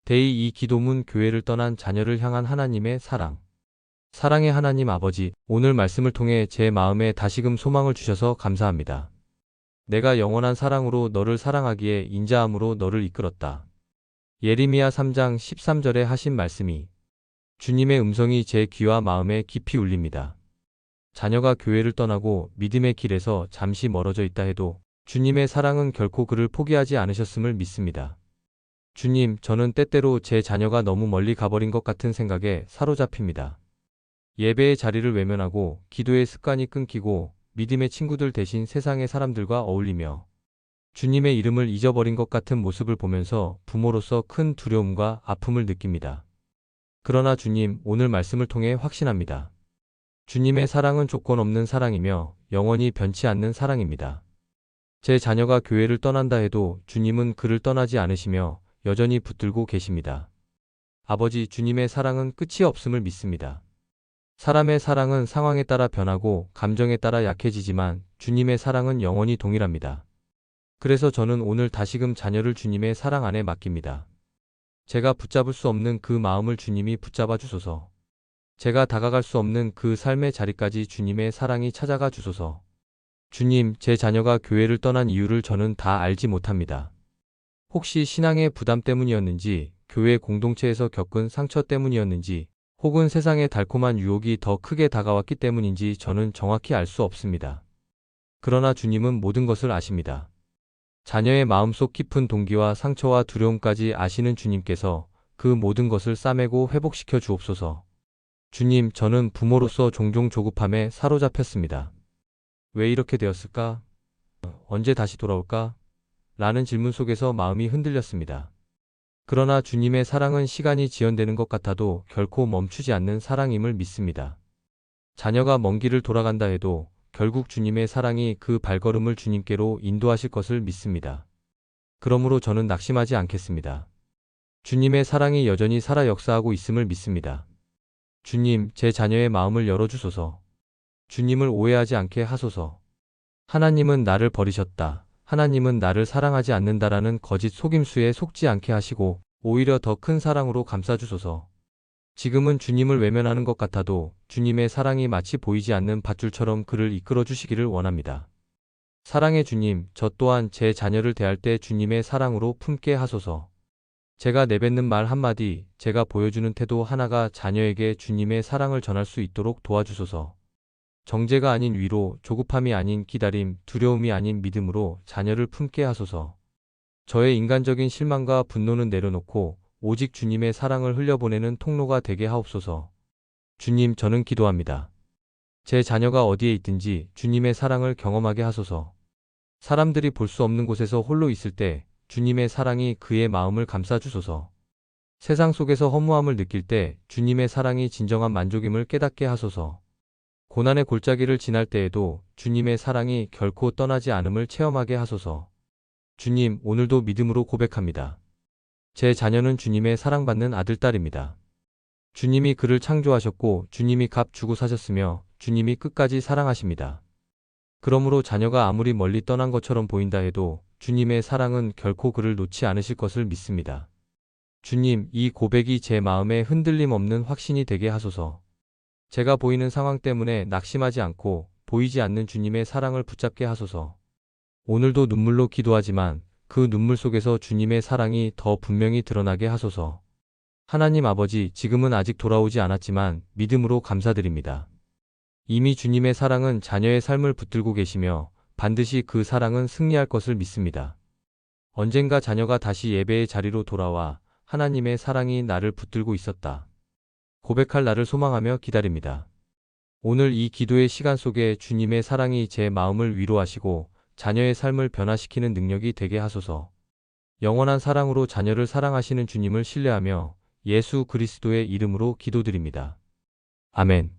데이 2 기도문 교회를 떠난 자녀를 향한 하나님의 사랑. 사랑의 하나님 아버지, 오늘 말씀을 통해 제 마음에 다시금 소망을 주셔서 감사합니다. 내가 영원한 사랑으로 너를 사랑하기에 인자함으로 너를 이끌었다. 예레미야 3장 13절에 하신 말씀이 주님의 음성이 제 귀와 마음에 깊이 울립니다. 자녀가 교회를 떠나고 믿음의 길에서 잠시 멀어져 있다 해도 주님의 사랑은 결코 그를 포기하지 않으셨음을 믿습니다. 주님, 저는 때때로 제 자녀가 너무 멀리 가버린 것 같은 생각에 사로잡힙니다. 예배의 자리를 외면하고 기도의 습관이 끊기고 믿음의 친구들 대신 세상의 사람들과 어울리며 주님의 이름을 잊어버린 것 같은 모습을 보면서 부모로서 큰 두려움과 아픔을 느낍니다. 그러나 주님, 오늘 말씀을 통해 확신합니다. 주님의 사랑은 조건 없는 사랑이며 영원히 변치 않는 사랑입니다. 제 자녀가 교회를 떠난다 해도 주님은 그를 떠나지 않으시며 여전히 붙들고 계십니다. 아버지, 주님의 사랑은 끝이 없음을 믿습니다. 사람의 사랑은 상황에 따라 변하고 감정에 따라 약해지지만 주님의 사랑은 영원히 동일합니다. 그래서 저는 오늘 다시금 자녀를 주님의 사랑 안에 맡깁니다. 제가 붙잡을 수 없는 그 마음을 주님이 붙잡아 주소서. 제가 다가갈 수 없는 그 삶의 자리까지 주님의 사랑이 찾아가 주소서. 주님, 제 자녀가 교회를 떠난 이유를 저는 다 알지 못합니다. 혹시 신앙의 부담 때문이었는지, 교회 공동체에서 겪은 상처 때문이었는지, 혹은 세상의 달콤한 유혹이 더 크게 다가왔기 때문인지 저는 정확히 알 수 없습니다. 그러나 주님은 모든 것을 아십니다. 자녀의 마음속 깊은 동기와 상처와 두려움까지 아시는 주님께서 그 모든 것을 싸매고 회복시켜 주옵소서. 주님, 저는 부모로서 종종 조급함에 사로잡혔습니다. 왜 이렇게 되었을까? 언제 다시 돌아올까? 라는 질문 속에서 마음이 흔들렸습니다. 그러나 주님의 사랑은 시간이 지연되는 것 같아도 결코 멈추지 않는 사랑임을 믿습니다. 자녀가 먼 길을 돌아간다 해도 결국 주님의 사랑이 그 발걸음을 주님께로 인도하실 것을 믿습니다. 그러므로 저는 낙심하지 않겠습니다. 주님의 사랑이 여전히 살아 역사하고 있음을 믿습니다. 주님, 제 자녀의 마음을 열어주소서. 주님을 오해하지 않게 하소서. 하나님은 나를 버리셨다. 하나님은 나를 사랑하지 않는다라는 거짓 속임수에 속지 않게 하시고 오히려 더 큰 사랑으로 감싸주소서. 지금은 주님을 외면하는 것 같아도 주님의 사랑이 마치 보이지 않는 밧줄처럼 그를 이끌어 주시기를 원합니다. 사랑의 주님, 저 또한 제 자녀를 대할 때 주님의 사랑으로 품게 하소서. 제가 내뱉는 말 한마디, 제가 보여주는 태도 하나가 자녀에게 주님의 사랑을 전할 수 있도록 도와주소서. 정죄가 아닌 위로, 조급함이 아닌 기다림, 두려움이 아닌 믿음으로 자녀를 품게 하소서. 저의 인간적인 실망과 분노는 내려놓고 오직 주님의 사랑을 흘려보내는 통로가 되게 하옵소서. 주님, 저는 기도합니다. 제 자녀가 어디에 있든지 주님의 사랑을 경험하게 하소서. 사람들이 볼 수 없는 곳에서 홀로 있을 때 주님의 사랑이 그의 마음을 감싸주소서. 세상 속에서 허무함을 느낄 때 주님의 사랑이 진정한 만족임을 깨닫게 하소서. 고난의 골짜기를 지날 때에도 주님의 사랑이 결코 떠나지 않음을 체험하게 하소서. 주님, 오늘도 믿음으로 고백합니다. 제 자녀는 주님의 사랑받는 아들딸입니다. 주님이 그를 창조하셨고 주님이 값 주고 사셨으며 주님이 끝까지 사랑하십니다. 그러므로 자녀가 아무리 멀리 떠난 것처럼 보인다 해도 주님의 사랑은 결코 그를 놓지 않으실 것을 믿습니다. 주님, 이 고백이 제 마음에 흔들림 없는 확신이 되게 하소서. 제가 보이는 상황 때문에 낙심하지 않고 보이지 않는 주님의 사랑을 붙잡게 하소서. 오늘도 눈물로 기도하지만 그 눈물 속에서 주님의 사랑이 더 분명히 드러나게 하소서. 하나님 아버지, 지금은 아직 돌아오지 않았지만 믿음으로 감사드립니다. 이미 주님의 사랑은 자녀의 삶을 붙들고 계시며 반드시 그 사랑은 승리할 것을 믿습니다. 언젠가 자녀가 다시 예배의 자리로 돌아와 하나님의 사랑이 나를 붙들고 있었다. 고백할 날을 소망하며 기다립니다. 오늘 이 기도의 시간 속에 주님의 사랑이 제 마음을 위로하시고 자녀의 삶을 변화시키는 능력이 되게 하소서. 영원한 사랑으로 자녀를 사랑하시는 주님을 신뢰하며 예수 그리스도의 이름으로 기도드립니다. 아멘.